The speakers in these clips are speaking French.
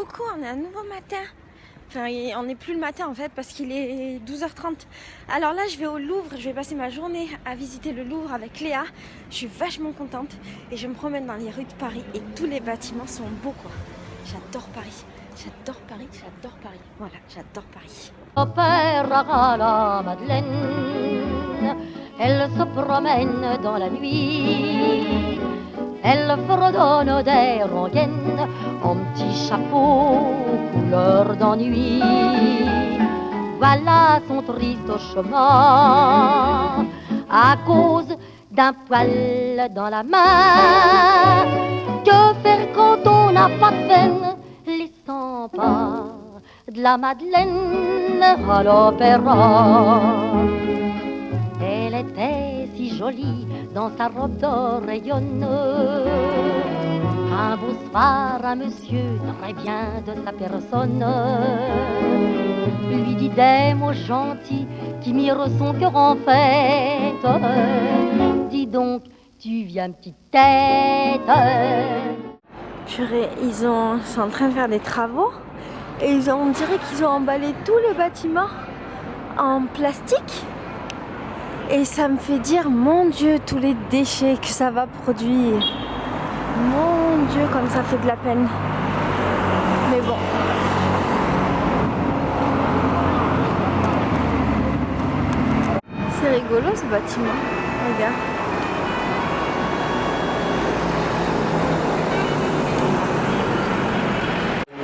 coucou, on est un nouveau matin. Enfin, on n'est plus le matin en fait parce qu'il est 12h30. Alors là, je vais au Louvre, je vais passer ma journée à visiter le Louvre avec Léa. Je suis vachement contente et je me promène dans les rues de Paris et tous les bâtiments sont beaux quoi. J'adore Paris, j'adore Paris, j'adore Paris. Voilà, j'adore Paris. Opéra à la Madeleine, elle se promène dans la nuit. Elle fredonne des rengaines en petit chapeau couleur d'ennui. Voilà son triste chemin à cause d'un poil dans la main. Que faire quand on n'a pas de peine, les 100 pas de la Madeleine à l'opéra. Elle était si jolie dans sa robe d'oreillonne. Un beau soir, un monsieur très bien de sa personne lui dit des mots gentils qui mirent son cœur en fête. Dis donc, tu viens petite tête. Purée, ils sont en train de faire des travaux et on dirait qu'ils ont emballé tout le bâtiment en plastique. Et ça me fait dire, mon Dieu, tous les déchets que ça va produire. Mon Dieu, comme ça fait de la peine. Mais bon. C'est rigolo ce bâtiment. Regarde.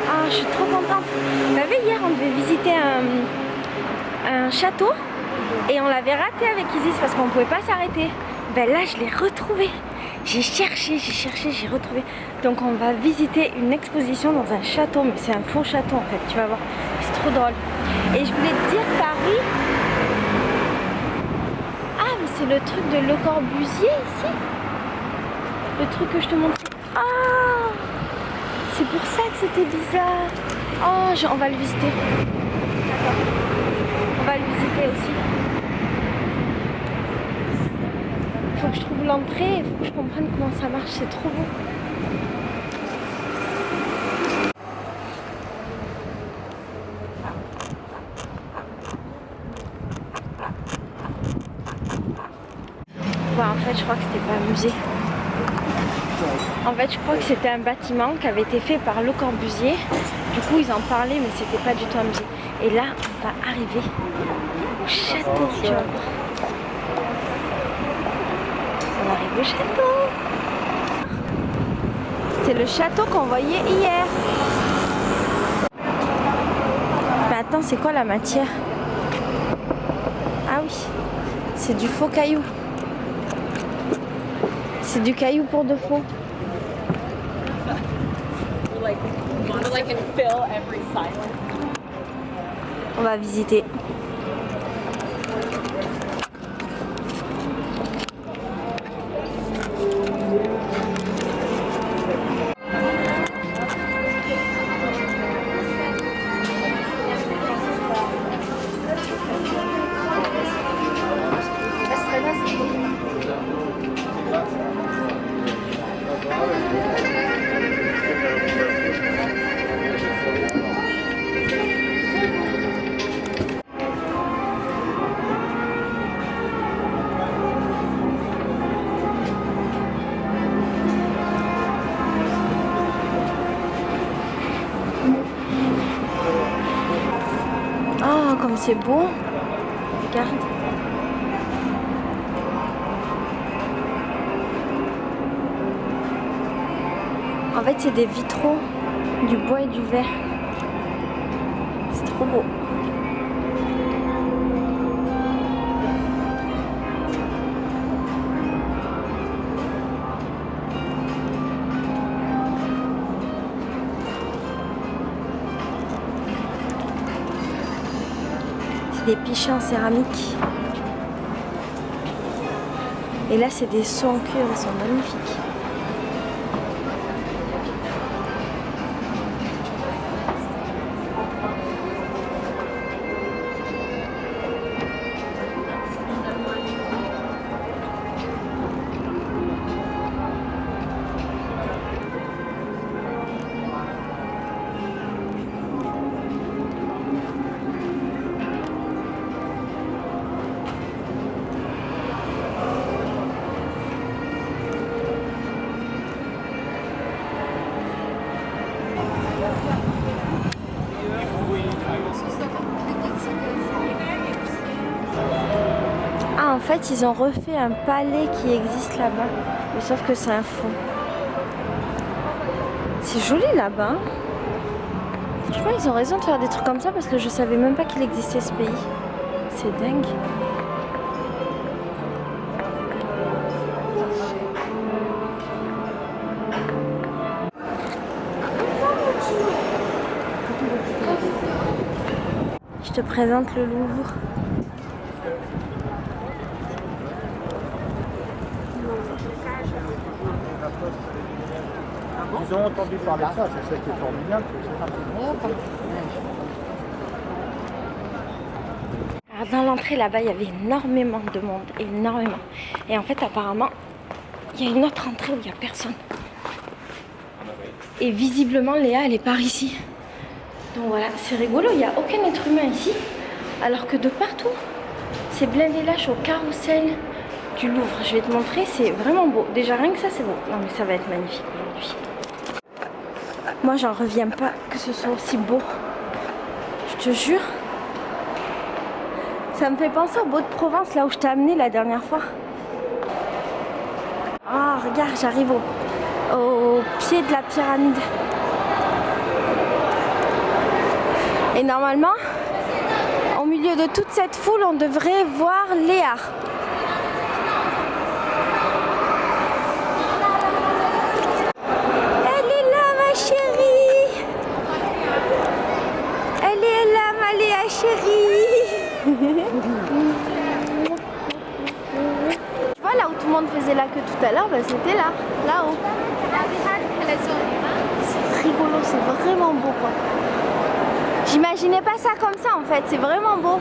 Ah, je suis trop contente. Vous savez, hier, on devait visiter un château. Et on l'avait raté avec Isis parce qu'on ne pouvait pas s'arrêter. Ben là, je l'ai retrouvé. J'ai cherché, j'ai retrouvé. Donc on va visiter une exposition dans un château. Mais c'est un faux château en fait, tu vas voir. C'est trop drôle. Et je voulais te dire, Paris... Ah, mais c'est le truc de Le Corbusier ici. Le truc que je te montrais. Ah, c'est pour ça que c'était bizarre. Oh, on va le visiter. Attends. On va le visiter aussi. Faut que je trouve l'entrée, il faut que je comprenne comment ça marche, c'est trop beau. Bon, en fait, je crois que c'était pas un musée. En fait, je crois que c'était un bâtiment qui avait été fait par Le Corbusier. Du coup, ils en parlaient, mais c'était pas du tout un musée. Et là, on va arriver au château, tu vas voir. On arrive au château. C'est le château qu'on voyait hier. Mais attends, c'est quoi la matière? Ah oui, c'est du faux caillou. C'est du caillou pour de faux. On va visiter. Oh, comme c'est beau. Regarde. En fait, c'est des vitraux, du bois et du verre. C'est trop beau. Des pichets en céramique. Et là, c'est des seaux en cuir, ils sont magnifiques. fait, ils ont refait un palais qui existe là-bas. Mais sauf que c'est un fond. C'est joli là-bas. Hein. Franchement, ils ont raison de faire des trucs comme ça parce que je savais même pas qu'il existait ce pays. C'est dingue. Je te présente le Louvre. Ils ont entendu parler de ça, c'est ça qui est formidable. Alors dans l'entrée là-bas, il y avait énormément de monde, énormément. Et en fait, apparemment, il y a une autre entrée où il n'y a personne. Et visiblement, Léa, elle est par ici. Donc voilà, c'est rigolo, il n'y a aucun être humain ici. Alors que de partout, c'est blindé lâche au carrousel du Louvre. Je vais te montrer, c'est vraiment beau. Déjà, rien que ça, c'est beau. Non mais ça va être magnifique aujourd'hui. Moi, j'en reviens pas que ce soit aussi beau. Je te jure. Ça me fait penser au Beau de Provence, là où je t'ai amené la dernière fois. Oh, regarde, j'arrive au pied de la pyramide. Et normalement, au milieu de toute cette foule, on devrait voir Léa. Elle est là, ma chérie. Elle est là, ma Léa chérie. Tu vois là où tout le monde faisait la queue tout à l'heure, bah, c'était là, là-haut. C'est rigolo, c'est vraiment beau quoi. J'imaginais pas ça comme ça en fait, c'est vraiment beau.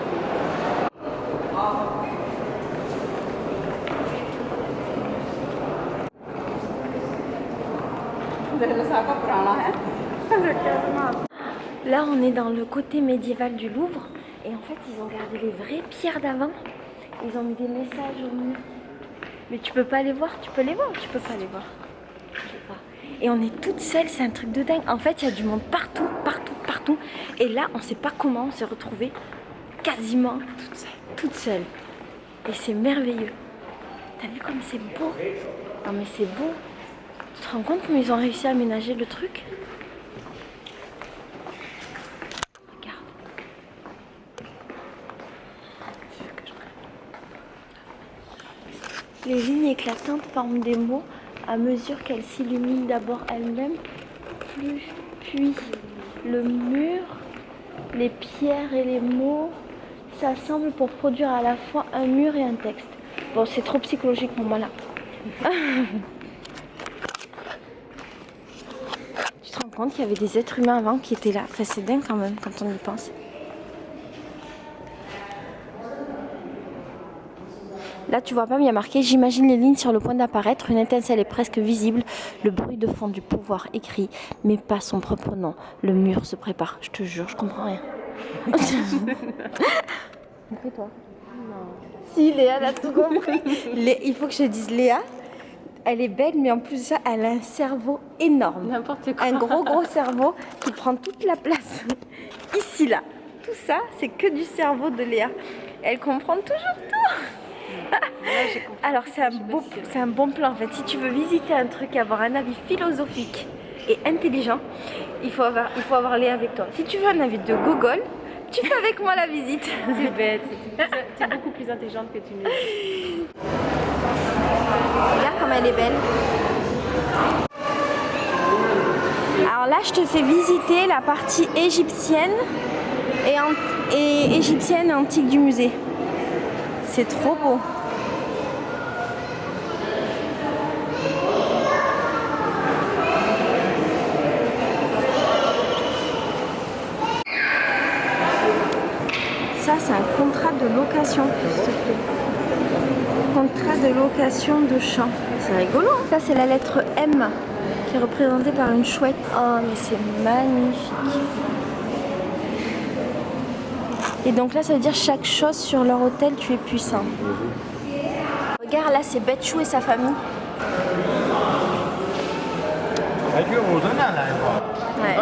Là on est dans le côté médiéval du Louvre et en fait ils ont gardé les vraies pierres d'avant. Ils ont mis des messages au mur. Mais tu peux pas les voir, tu peux les voir ou tu peux pas les voir? Je sais pas. Et on est toutes seules, c'est un truc de dingue. En fait, il y a du monde partout, partout, partout. Et là, on sait pas comment on s'est retrouvées quasiment toutes seules. Et c'est merveilleux. T'as vu comme c'est beau? Non mais c'est beau. Tu te rends compte comment ils ont réussi à aménager le truc? Regarde. Les lignes éclatantes forment des mots à mesure qu'elles s'illuminent d'abord elles-mêmes, puis le mur, les pierres et les mots s'assemblent pour produire à la fois un mur et un texte. Bon, c'est trop psychologique pour moi là. Tu te rends compte qu'il y avait des êtres humains avant qui étaient là? Enfin, c'est dingue quand même quand on y pense. Là, tu vois pas, mais il y a marqué « J'imagine les lignes sur le point d'apparaître, une étincelle est presque visible, le bruit de fond du pouvoir écrit, mais pas son propre nom. Le mur se prépare. » Je te jure, je comprends rien. Et toi? Non. Si, Léa, elle a tout compris. Il faut que je te dise, Léa, elle est belle, mais en plus de ça, elle a un cerveau énorme. N'importe quoi. Un gros cerveau qui prend toute la place. Ici, là. Tout ça, c'est que du cerveau de Léa. Elle comprend toujours tout. Alors c'est un bon plan en fait. Si tu veux visiter un truc, avoir un avis philosophique et intelligent, il faut avoir Léa avec toi. Si tu veux un avis de Google, tu fais avec moi la visite. C'est bête, tu es beaucoup plus intelligente que tu n'es. Regarde comme elle est belle. Alors là je te fais visiter la partie égyptienne et égyptienne antique du musée. C'est trop beau. Ça, c'est un contrat de location, s'il te plaît. Contrat de location de champ. C'est rigolo. Hein, ça, c'est la lettre M qui est représentée par une chouette. Oh, mais c'est magnifique. Et donc là, ça veut dire chaque chose sur leur hôtel, tu es puissant. Regarde, là, c'est Betchou et sa famille. Ouais.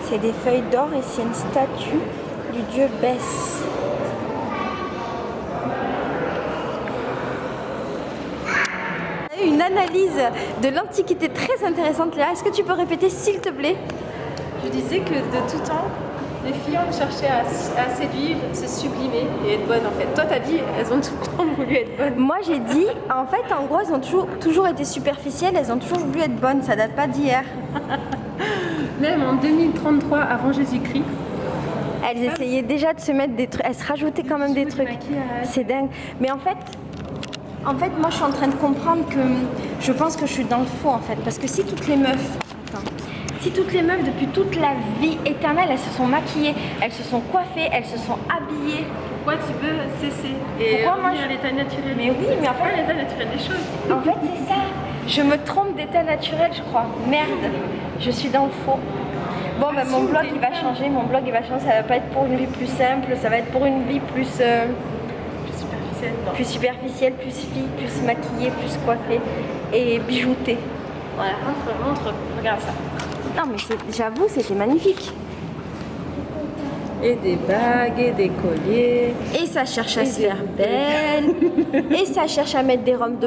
C'est des feuilles d'or et c'est une statue du dieu Bès. On a eu une analyse de l'Antiquité très intéressante, Léa. Est-ce que tu peux répéter s'il te plaît? Je disais que de tout temps, les filles ont cherché à séduire, se sublimer et être bonnes en fait. Toi t'as dit, elles ont tout le temps voulu être bonnes. Moi j'ai dit, en fait en gros elles ont toujours été superficielles, elles ont toujours voulu être bonnes, ça date pas d'hier. Même en 2033 avant Jésus-Christ. Elles essayaient déjà de se mettre des trucs, elles se rajoutaient quand même des trucs. C'est dingue. Mais en fait, moi je suis en train de comprendre que je pense que je suis dans le faux en fait. Parce que si toutes les meufs, depuis toute la vie éternelle, elles se sont maquillées, elles se sont coiffées, elles se sont habillées. Pourquoi tu veux cesser et Pourquoi moi revenir à l'état naturel? Mais oui, mais en fait, l'état naturel des choses. En fait c'est ça. Je me trompe d'état naturel je crois. Merde, je suis dans le faux. Bon ben mon blog il va changer, ça va pas être pour une vie plus simple, ça va être pour une vie plus superficielle, plus fille, plus maquillée, plus coiffée et bijoutée. Voilà, montre, regarde ça. Non mais j'avoue c'était magnifique. Et des bagues, et des colliers. Et ça cherche à se faire belle. Et ça cherche à mettre des robes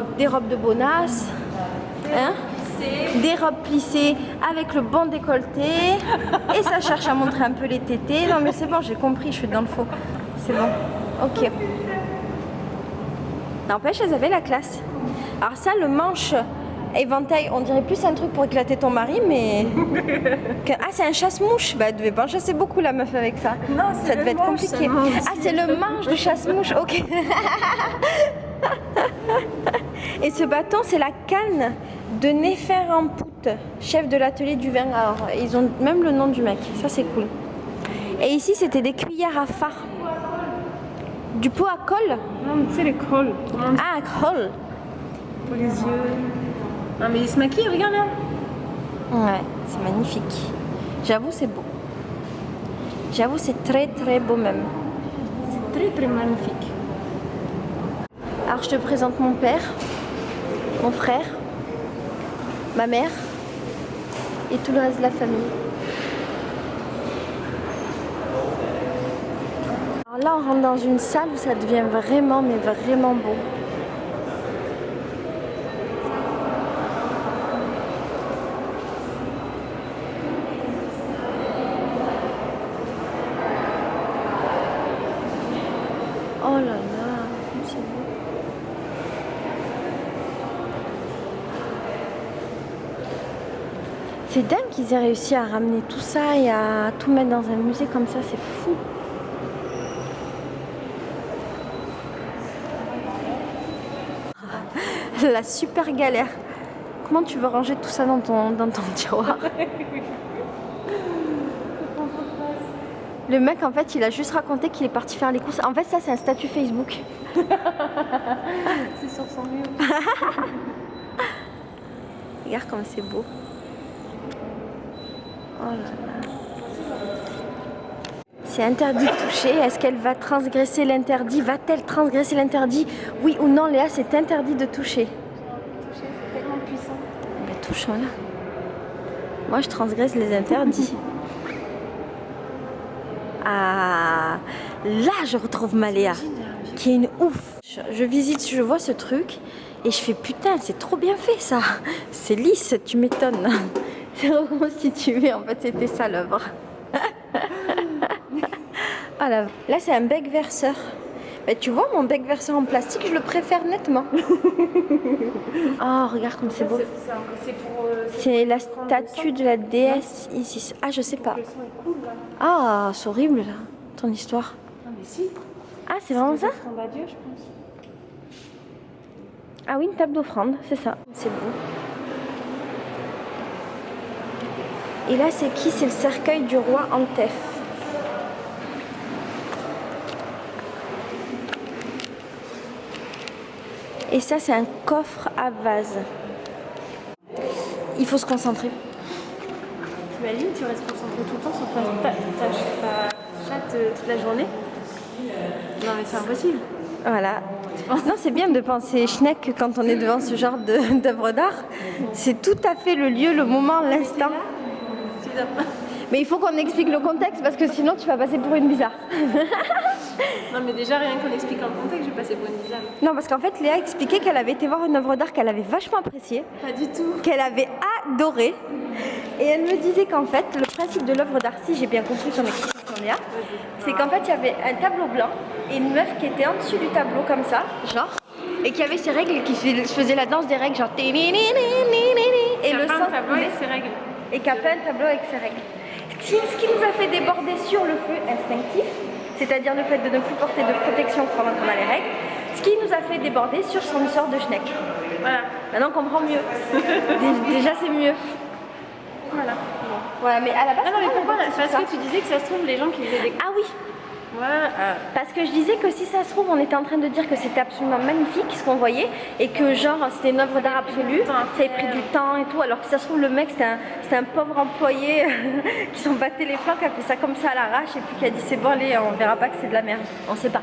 de bonasse. Hein? Des robes plissées avec le bon décolleté. Et ça cherche à montrer un peu les tétés. Non mais c'est bon, j'ai compris, je suis dans le faux. C'est bon. Ok. N'empêche, elles avaient la classe. Alors ça, le manche éventail, on dirait plus un truc pour éclater ton mari, mais... Ah, c'est un chasse-mouche. Bah, elle devait pas en chasser beaucoup, la meuf, avec ça. Non, ça devait être compliqué. Ah, c'est le manche de chasse-mouche, ok. Et ce bâton, c'est la canne de Néferempouth, chef de l'atelier du vin. Alors, ils ont même le nom du mec, ça c'est cool. Et ici, c'était des cuillères à phare. Du pot à colle? Non, tu sais, les cols. Ah, colle. Pour les yeux. Non, mais il se maquille, regarde là. Ouais, c'est magnifique. J'avoue, c'est beau. J'avoue, c'est très très beau même. C'est très très magnifique. Alors, je te présente mon père, mon frère, ma mère et tout le reste de la famille. Alors là, on rentre dans une salle où ça devient vraiment, mais vraiment beau. Oh là là, c'est beau. C'est dingue qu'ils aient réussi à ramener tout ça et à tout mettre dans un musée comme ça, c'est fou. La super galère. Comment tu veux ranger tout ça dans ton tiroir? Le mec, en fait, il a juste raconté qu'il est parti faire les courses. En fait, ça, c'est un statut Facebook. C'est sur son mur. Regarde comme c'est beau. Oh là là. C'est interdit de toucher. Est-ce qu'elle va transgresser l'interdit? Va-t-elle transgresser l'interdit? Oui ou non, Léa, c'est interdit de toucher. Toucher, c'est tellement puissant. Ben, touchons-la. Moi, je transgresse les interdits. Ah, là, je retrouve ma Léa, qui est une ouf. Je visite, je vois ce truc et je fais putain, c'est trop bien fait ça. C'est lisse, tu m'étonnes. C'est reconstitué, en fait, c'était ça l'œuvre. Voilà. Là, c'est un bec verseur. Ben, tu vois, mon bec verseur en plastique, je le préfère nettement. Oh, regarde comme c'est beau. C'est la statue de la déesse Isis. Ah, je sais pas. Le son est cool là. Ah, c'est horrible là, ton histoire. Non, mais si. Ah, c'est vraiment ça? Offrande à Dieu, je pense. Ah oui, une table d'offrande, c'est ça. C'est beau. Et là, c'est qui? C'est le cercueil du roi Antef. Et ça, c'est un coffre à vase. Il faut se concentrer. T'imagines, tu restes concentré tout le temps sur ta chatte toute la journée? Non, mais c'est impossible. Voilà. Non, c'est bien de penser Schneck quand on est devant ce genre d'œuvre d'art. C'est tout à fait le lieu, le moment, l'instant. Mais il faut qu'on explique le contexte parce que sinon tu vas passer pour une bizarre. Non mais déjà rien qu'on explique en contexte, je vais passer pour une bizarre. Non, parce qu'en fait Léa expliquait qu'elle avait été voir une œuvre d'art qu'elle avait vachement appréciée. Pas du tout. Qu'elle avait adorée. Et elle me disait qu'en fait le principe de l'œuvre d'art, si j'ai bien compris son explication Léa, c'est qu'en fait il y avait un tableau blanc et une meuf qui était en dessus du tableau comme ça, genre, et qui avait ses règles et qui faisait la danse des règles, genre. Et le peint son un tableau avec ses règles. et qui a peint un tableau avec ses règles. Ce qui nous a fait déborder sur le feu instinctif, c'est-à-dire le fait de ne plus porter de protection pendant qu'on a les règles, ce qui nous a fait déborder sur son histoire de schneck. Voilà. Maintenant on comprend mieux. Déjà c'est mieux. Voilà. Voilà, mais à la base, Ah non mais pourquoi? c'est Parce que tu disais que ça se trouve les gens qui faisaient des... Ah oui, Voilà. parce que je disais que si ça se trouve, on était en train de dire que c'était absolument magnifique ce qu'on voyait et que genre c'était une œuvre d'art absolue, ça avait pris du temps et tout, alors que ça se trouve le mec c'était un pauvre employé qui s'en battait les flancs, qui a fait ça comme ça à l'arrache et puis qui a dit c'est bon allez, on verra pas que c'est de la merde. On sait pas.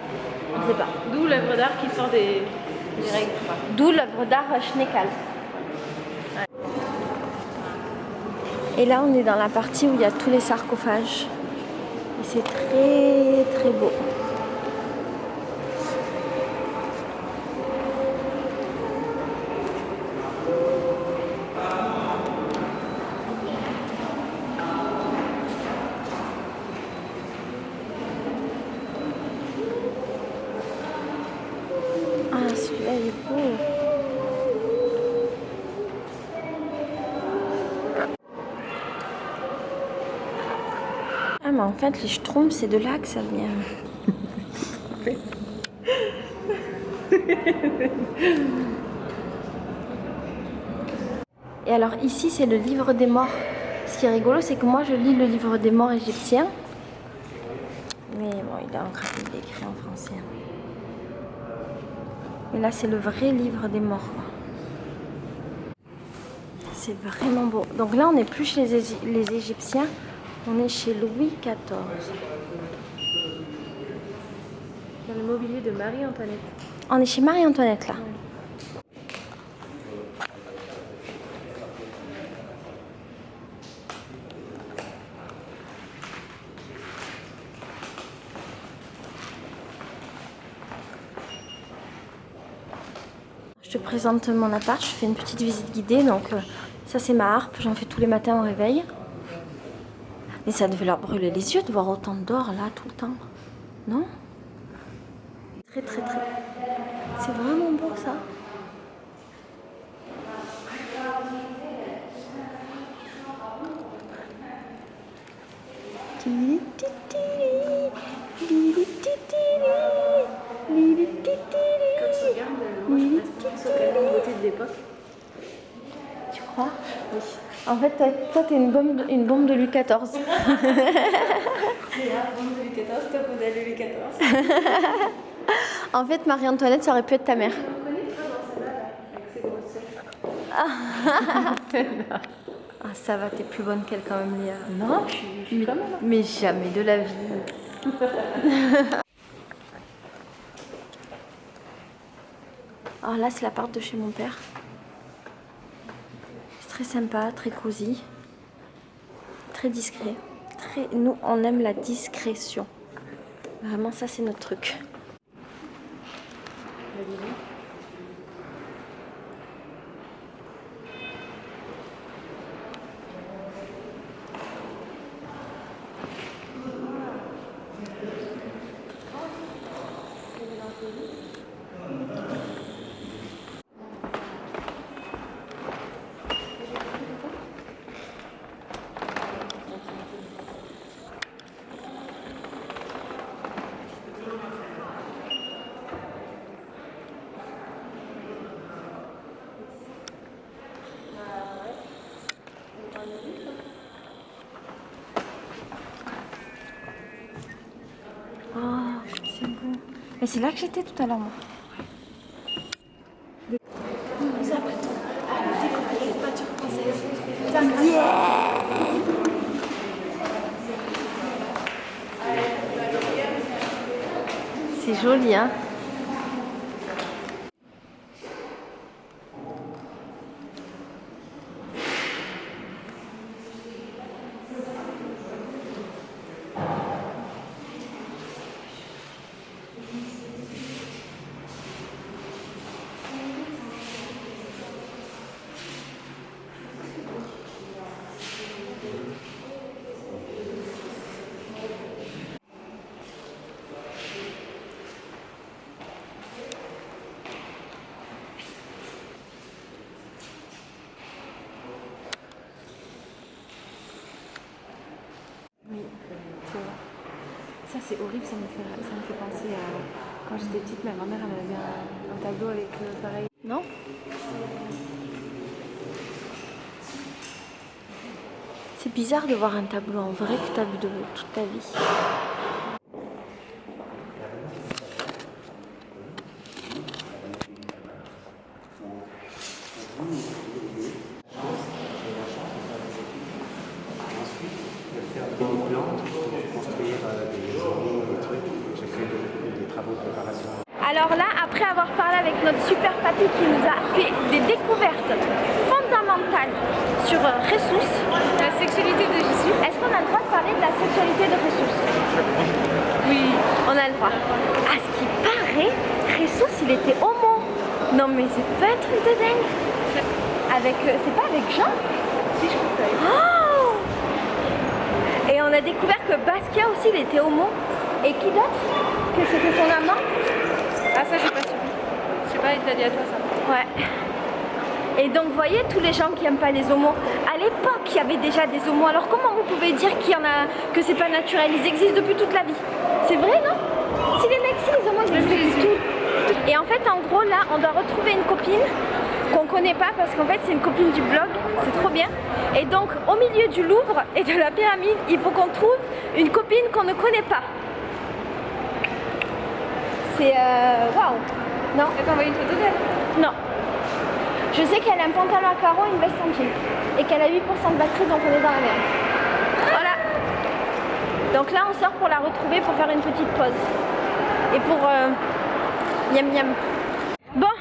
On sait pas. D'où l'œuvre d'art qui sort des règles. D'où l'œuvre d'art Schneekal. Et là on est dans la partie où il y a tous les sarcophages. Et c'est très très beau. Ah celui-là il est beau. Ah mais en fait les schtroumpfs c'est de là que ça vient. Et alors ici c'est le livre des morts. Ce qui est rigolo c'est que moi je lis le livre des morts égyptien. Mais bon il est écrit en français. Mais là c'est le vrai livre des morts. C'est vraiment beau. Donc là on n'est plus chez les Égyptiens. On est chez Louis XIV. Dans le mobilier de Marie-Antoinette. On est chez Marie-Antoinette là. Je te présente mon appart, je fais une petite visite guidée. Donc ça c'est ma harpe, j'en fais tous les matins au réveil. Mais ça devait leur brûler les yeux de voir autant d'or là tout le temps. Non? Très très très. C'est vraiment beau ça. Quand tu regardes, moi je pense au canon beauté de l'époque. Tu crois? Oui. En fait, toi t'es une bombe de Louis XIV. Léa, bombe de Louis XIV, top modèle de Louis XIV. En fait, Marie-Antoinette, ça aurait pu être ta mère. On connaît pas dans celle-là, avec ses grosses sœurs. Ah, ça va, t'es plus bonne qu'elle quand même, Léa. Non, je suis comme elle. Mais jamais de la vie. Alors là, c'est l'appart de chez mon père. C'est très sympa, très cosy, très discret. Nous, on aime la discrétion. Vraiment, ça, c'est notre truc. Oh, c'est beau. Mais c'est là que j'étais tout à l'heure, moi. Nous apprêtons à découvrir les peintures françaises. Yeah! C'est joli, hein? Ça c'est horrible, ça me fait penser à quand j'étais petite, ma grand-mère elle avait un tableau avec pareil. Non? C'est bizarre de voir un tableau en vrai que tu as vu de toute ta vie. Alors là, après avoir parlé avec notre super papy qui nous a fait des découvertes fondamentales sur Jesús, La sexualité de Jésus. est-ce qu'on a le droit de parler de la sexualité de Jesús? Oui. On a le droit. À ce qui paraît, Jesús il était homo. Non mais c'est pas un truc de dingue. Avec, c'est pas avec Jean? Si, je crois que Oh! Et on a découvert que Basquiat aussi il était homo. Et qui d'autre? Que c'était son amant? Ah ça j'ai pas suivi. Je sais pas, il t'a dit à toi ça. Ouais. Et donc, vous voyez, tous les gens qui n'aiment pas les homos, à l'époque, il y avait déjà des homos. Alors, comment vous pouvez dire qu'il y en a, que c'est pas naturel? Ils existent depuis toute la vie. C'est vrai, non? Si les mecs, si les homos, ils existent tout. Et en fait, en gros, là, on doit retrouver une copine qu'on connaît pas parce qu'en fait, c'est une copine du blog. C'est trop bien. Et donc, au milieu du Louvre et de la pyramide, il faut qu'on trouve une copine qu'on ne connaît pas. C'est waouh. Non? Elle t'a envoyé une photo d'elle? Non. Je sais qu'elle a un pantalon à carreaux et une veste en jean. Et qu'elle a 8% de batterie, donc on est dans la merde. Voilà. Donc là, on sort pour la retrouver pour faire une petite pause. Et pour miam miam. Bon,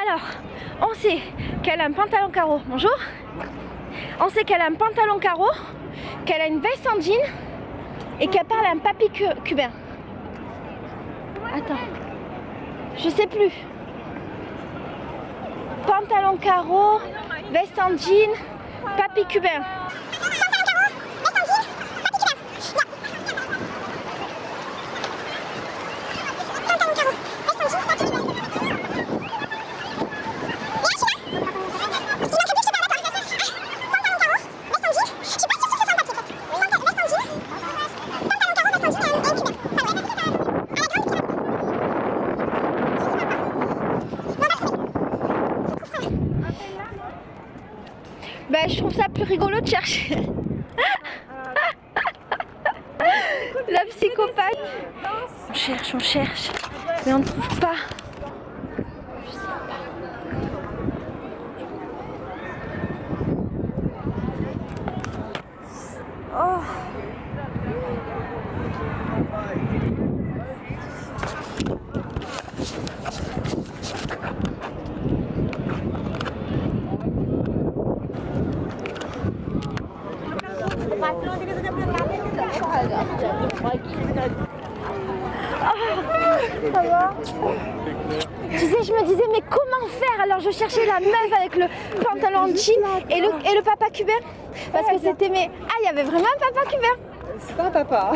alors, on sait qu'elle a un pantalon carreau. Bonjour. On sait qu'elle a un pantalon carreau, qu'elle a une veste en jean et qu'elle parle à un papy cubain. Attends. Je sais plus. Pantalon carreau, veste en jean, papy cubain. Ben, je trouve ça plus rigolo de chercher la psychopathe. On cherche, mais on ne trouve pas. Je sais pas. Oh. Ça va. Tu sais, je me disais, mais comment faire? Alors je cherchais la meuf avec le pantalon de jean et le papa cubain. Parce que c'était mes... Ah, il y avait vraiment un papa cubain. C'est pas un papa.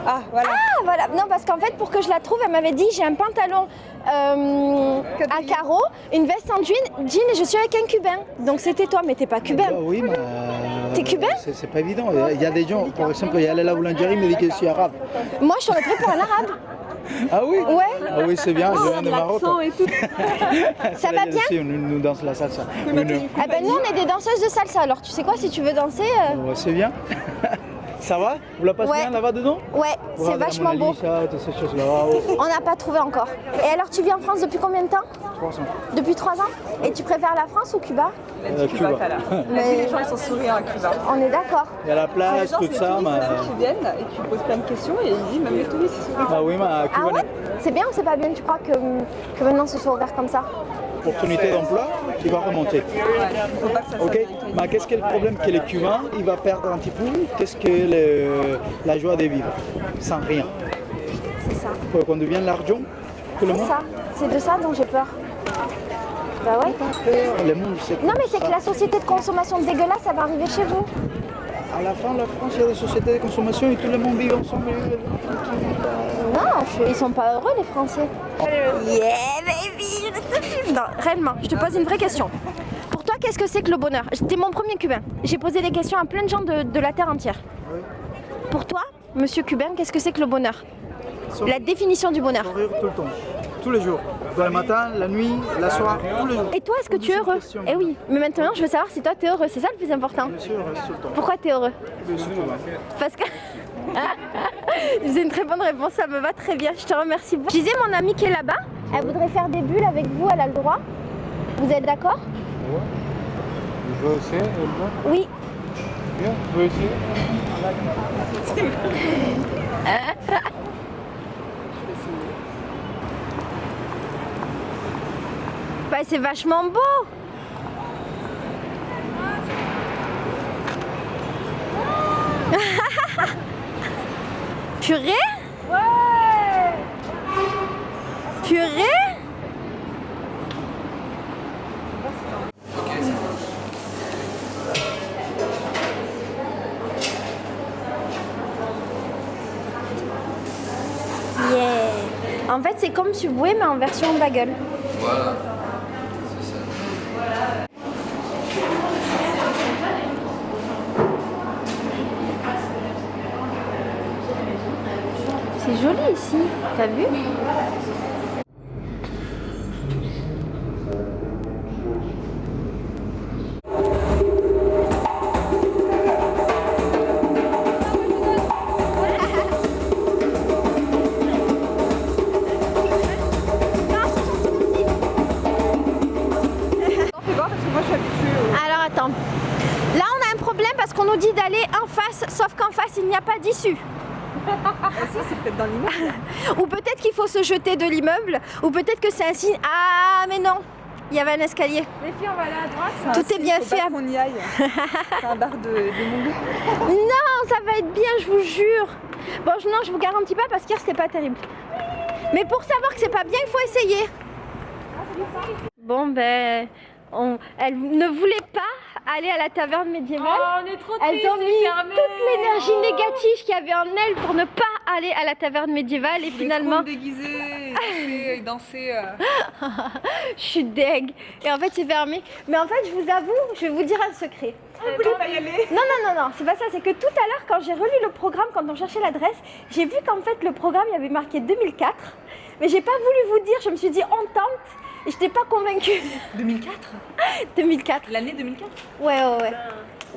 Ah, voilà. Ah, voilà. Non, parce qu'en fait, pour que je la trouve, elle m'avait dit, j'ai un pantalon à carreaux, une veste en jean et je suis avec un cubain. Donc c'était toi, mais t'es pas cubain. Oui, mais. T'es cubain? C'est pas évident. Il y a des gens, par exemple, il y a la boulangerie, il me dit que je suis arabe. Moi, je t'aurais pris pour un arabe. Ah oui? Ouais. Ah oui, c'est bien, je viens de Maroc. Et tout. Ça va bien? Si, nous dansons la salsa. Ah ben nous, on est des danseuses de salsa. Alors tu sais quoi, si tu veux danser... Ouais, c'est bien. Ça va? Vous la passez Ouais. bien là-bas dedans? Ouais, c'est Regardez la vachement Mona beau. Lisa, toutes ces choses-là. On n'a pas trouvé encore. Et alors, tu vis en France depuis combien de temps? 300. Depuis 3 ans? Et tu préfères la France ou Cuba? Cuba. Mais Les gens ils sont souriants à Cuba. on est d'accord. Il y a la Les plage, gens, tout c'est ça. les touristes qui viennent et qui posent plein de questions et ils disent même les touristes ils sont Ah oui, mais à Cuba, Ah ouais? C'est bien ou c'est pas bien, tu crois, que maintenant ce soit ouvert comme ça? l'opportunité d'emploi, il va remonter. il faut pas que ça soit Ok, mais qu'est-ce que le problème que les Cubains, il va perdre un petit peu? Qu'est-ce que la joie de vivre sans rien? C'est ça. Qu'on devienne l'argent, tout le C'est monde. ça. C'est de ça dont j'ai peur. Bah ouais. Le monde, c'est Non mais c'est comme que la ça. société de consommation dégueulasse, ça va arriver chez vous. À la fin, la France, il y a des sociétés de consommation et tout le monde vit ensemble. Non, ils sont pas heureux les Français. Yeah baby, je te filme. Non, réellement, je te pose une vraie question. Pour toi, qu'est-ce que c'est que le bonheur? J'étais mon premier cubain. J'ai posé des questions à plein de gens de la terre entière. Oui. Pour toi, monsieur cubain, qu'est-ce que c'est que le bonheur? La définition du bonheur. Sourire tout le temps, tous les jours. Dans le matin, la nuit, la soirée, tous les jours. Et toi, est-ce que tu es heureux? Eh oui, mais maintenant, je veux savoir si toi, tu es heureux. C'est ça le plus important. Bien sûr, reste tout le temps. Pourquoi tu es heureux? Bien sûr, ouais. Parce que... C'est une très bonne réponse, ça me va très bien. Je te remercie beaucoup. Je disais, mon amie qui est là-bas, elle voudrait faire des bulles avec vous, elle a le droit. Vous êtes d'accord? Je veux essayer, elle Oui. Bien, je veux essayer. Bah, c'est vachement beau. Purée? Ouais. Purée? Yeah. En fait, c'est comme Subway mais en version bagel. Voilà. C'est joli ici, t'as vu? Alors attends, là on a un problème parce qu'on nous dit d'aller en face, sauf qu'en face il n'y a pas d'issue. Si, c'est peut-être dans l'immeuble. Ou peut-être qu'il faut se jeter de l'immeuble, ou peut-être que c'est un signe. Ah mais non, il y avait un escalier. Les filles, on va aller à droite. Tout est bien fait. Faut pas qu'on y aille. C'est un bar de monde. Non, ça va être bien, je vous jure. Bon, non, je vous garantis pas parce qu'hier c'était pas terrible. Mais pour savoir que c'est pas bien, il faut essayer. Bon ben, elle ne voulait pas aller à la taverne médiévale. Oh, on est trop Elles tristes, ont mis c'est fermé. toute l'énergie négative qu'il y avait en elles pour ne pas aller à la taverne médiévale et finalement... Déguisé, danser. Je suis deg. Et en fait c'est fermé. Mais en fait je vous avoue, je vais vous dire un secret. Vous voulez pas y aller? Non, c'est pas ça, c'est que tout à l'heure quand j'ai relu le programme, quand on cherchait l'adresse, j'ai vu qu'en fait le programme il y avait marqué 2004. Mais j'ai pas voulu vous dire, je me suis dit on tente. Et j'étais pas convaincue. 2004? 2004. L'année 2004? Ouais.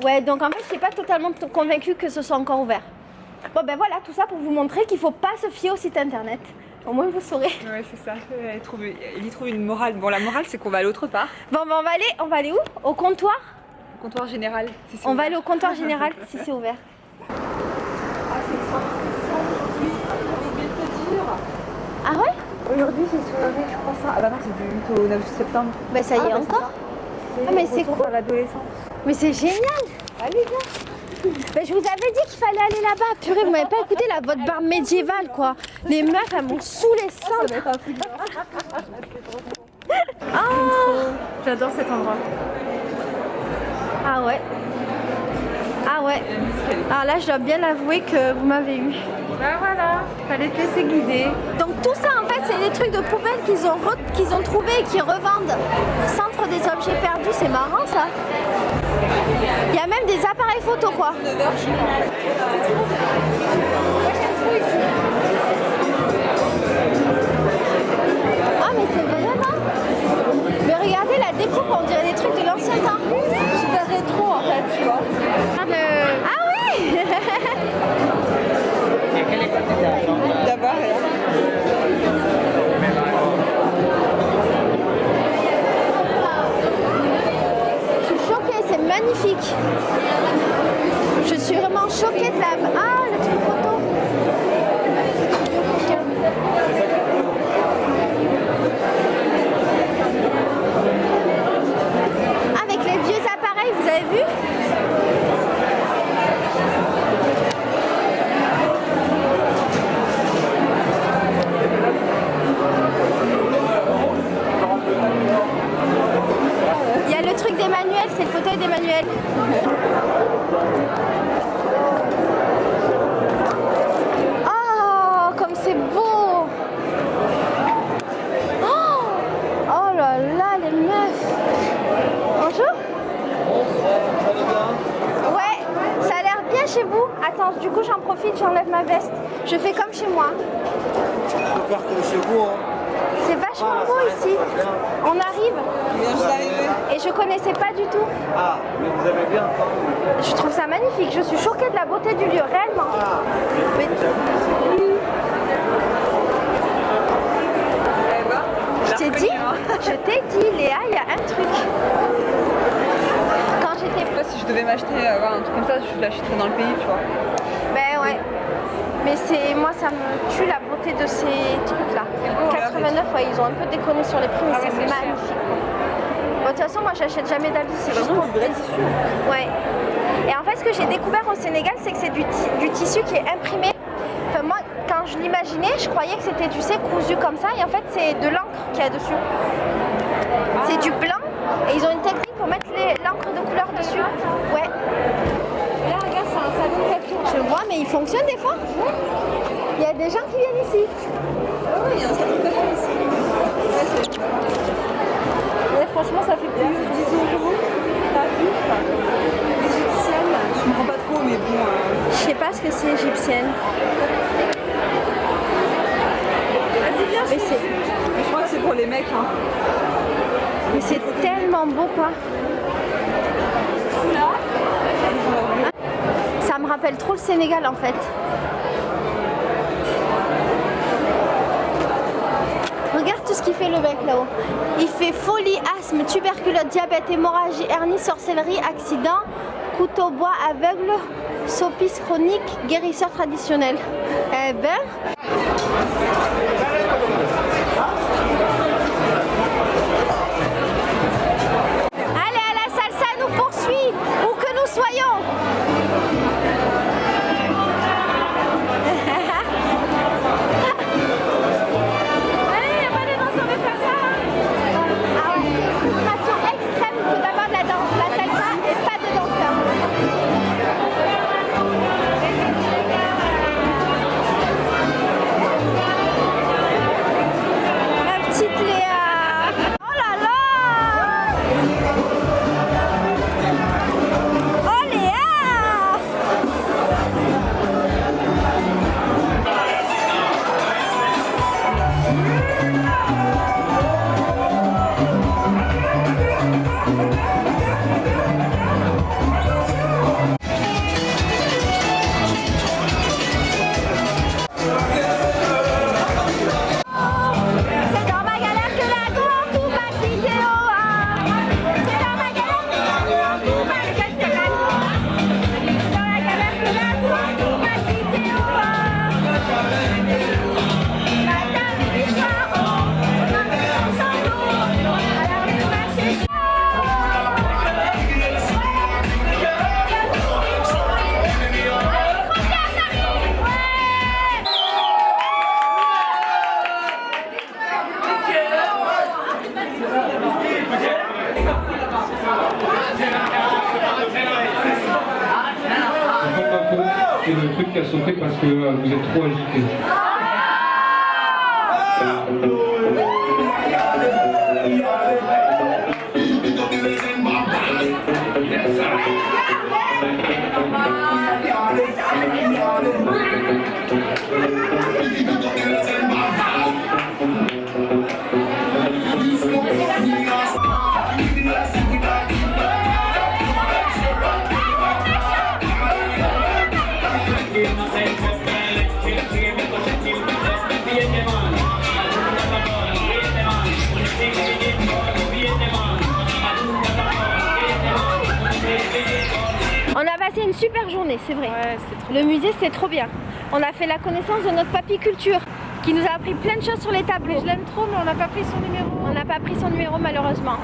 Ouais, donc en fait j'étais pas totalement convaincue que ce soit encore ouvert. Bon ben voilà, tout ça pour vous montrer qu'il faut pas se fier au site internet. Au moins vous saurez. Ouais, c'est ça. Il y trouve une morale. Bon, la morale, c'est qu'on va aller autre part. Bon ben on va aller où? Au comptoir? Comptoir général. Si c'est On va ouvert. aller au comptoir général si c'est ouvert. Ah ouais? Aujourd'hui, c'est soirée, je crois ça. Ah bah non, c'est du 8 au 9 septembre. Bah ça y est encore. Ah mais c'est cool. À l'adolescence. Mais c'est génial. Allez viens. Bah, je vous avais dit qu'il fallait aller là-bas. Purée, vous m'avez pas écouté là, votre bar médiéval quoi. Les meufs elles m'ont saoulé centre. Oh, J'adore cet endroit. ah ouais. Ah ouais. Alors là, je dois bien avouer que vous m'avez eu. Bah voilà, fallait te laisser guider. Donc tout ça en fait c'est des trucs de poubelle qu'ils ont trouvés et qu'ils revendent. Centre des objets perdus, c'est marrant ça. Il y a même des appareils photo quoi. Ah mais c'est vraiment. Mais regardez la découpe, on dirait des trucs de l'ancien temps. C'est super rétro en fait, tu vois. Ah oui. D'abord, Je suis choquée, c'est magnifique. Je suis vraiment choquée de la... Ah, le truc photo. Avec les vieux appareils, vous avez vu? Il y a le truc d'Emmanuel, c'est le fauteuil d'Emmanuel. Oh, comme c'est beau! Oh, oh là là, les meufs! Bonjour! vacances. Du coup, j'en profite, j'enlève ma veste. Je fais comme chez moi. Faut faire comme chez vous. Hein. C'est vachement beau ici. On arrive. Et je connaissais pas du tout. Ah, mais vous avez bien. Je trouve ça magnifique. Je suis choquée de la beauté du lieu, réellement. Ah, Mais... Je t'ai dit, Léa, il y a un truc. Quand j'étais... Si je devais m'acheter un truc comme ça, je l'achèterais dans le pays, tu vois. Ben ouais. Mais moi, ça me tue la beauté de ces trucs-là. 89, ouais, ils ont un peu déconné sur les prix, mais c'est magnifique. Bon, de toute façon, moi, j'achète jamais d'habits, c'est juste pour le tissu. Ouais. Et en fait, ce que j'ai découvert au Sénégal, c'est que c'est du tissu qui est imprimé. Enfin, moi, quand je l'imaginais, je croyais que c'était, tu sais, cousu comme ça. Et en fait, c'est de l'encre qu'il y a dessus. C'est du blanc. Et ils ont une technique pour mettre l'encre de couleur dessus. Ouais. Là, regarde, c'est un salon de coiffure. Je vois, mais il fonctionne des fois. Il y a des gens qui viennent ici. Oui, il y a un salon de coiffure ici. Ouais, franchement, ça fait plus de 10 euros. Tarif. Égyptienne. Je comprends pas trop, mais bon. Je sais pas ce que c'est égyptienne. Vas-y, viens, Mais je crois que c'est pour les mecs. Hein. Mais c'est tellement beau, quoi. Ça me rappelle trop le Sénégal, en fait. Regarde tout ce qu'il fait le mec là-haut. Il fait folie, asthme, tuberculose, diabète, hémorragie, hernie, sorcellerie, accident, couteau bois, aveugle, sopice chronique, guérisseur traditionnel. Eh ben... Allez à la salle, ça nous poursuit, où que nous soyons. C'est le truc qui a sauté parce que vous êtes trop agité. On a passé une super journée, c'est vrai. Ouais, le musée, c'était trop bien. On a fait la connaissance de notre papy culture qui nous a appris plein de choses sur les tableaux. Mais je l'aime trop, mais on n'a pas pris son numéro. On n'a pas pris son numéro malheureusement.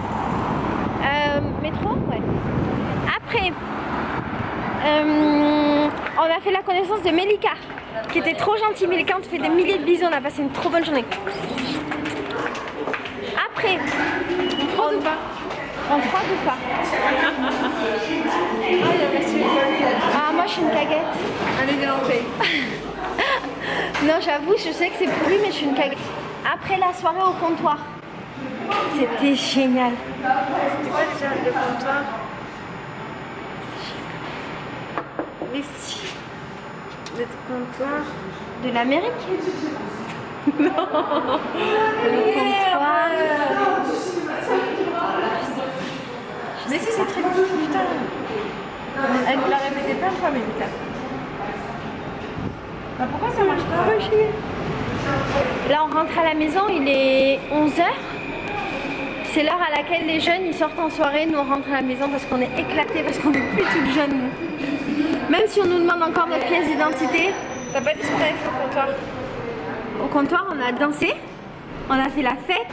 Métro, ouais. Après, on a fait la connaissance de Melika, qui était trop gentille. Melika, on te fait des milliers de bisous, on a passé une trop bonne journée. Après, on froide ou pas? On froide ou pas? Ah, moi je suis une caguette. Allez, viens, on paye. Non, j'avoue, je sais que c'est pourri, mais je suis une caguette. Après la soirée au comptoir, c'était génial. C'était quoi déjà le comptoir? Mais si. Le comptoir de l'Amérique. Non. Le comptoir. Mais si, c'est très cool, putain. Elle nous l'a répété plein de fois, Mélita. Bah pourquoi ça marche pas? Là, on rentre à la maison, il est 11h. C'est l'heure à laquelle les jeunes ils sortent en soirée. Nous, on rentre à la maison parce qu'on est éclatés, parce qu'on est plus toutes jeunes. Nous. Même si on nous demande encore notre pièce d'identité. T'as pas discuté avec le comptoir? Au comptoir, on a dansé, on a fait la fête.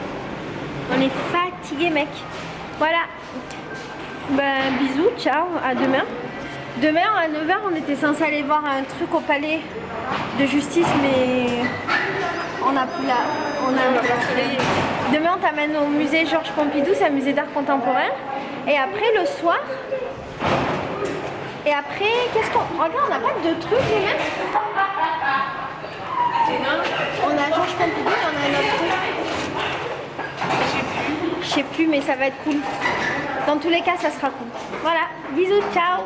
On est fatigués, mec. Voilà. Ben, bisous, ciao, à demain. Demain, à 9h, on était censé aller voir un truc au palais de justice, mais on a plus la... Demain, on t'amène au musée Georges Pompidou, c'est un musée d'art contemporain. Et après, le soir... Et après, qu'est-ce qu'on... Regarde, on n'a pas de trucs, les mecs. On a Georges Pompidou et on a un autre truc. Je sais plus, mais ça va être cool. Dans tous les cas, ça sera cool. Voilà, bisous, ciao.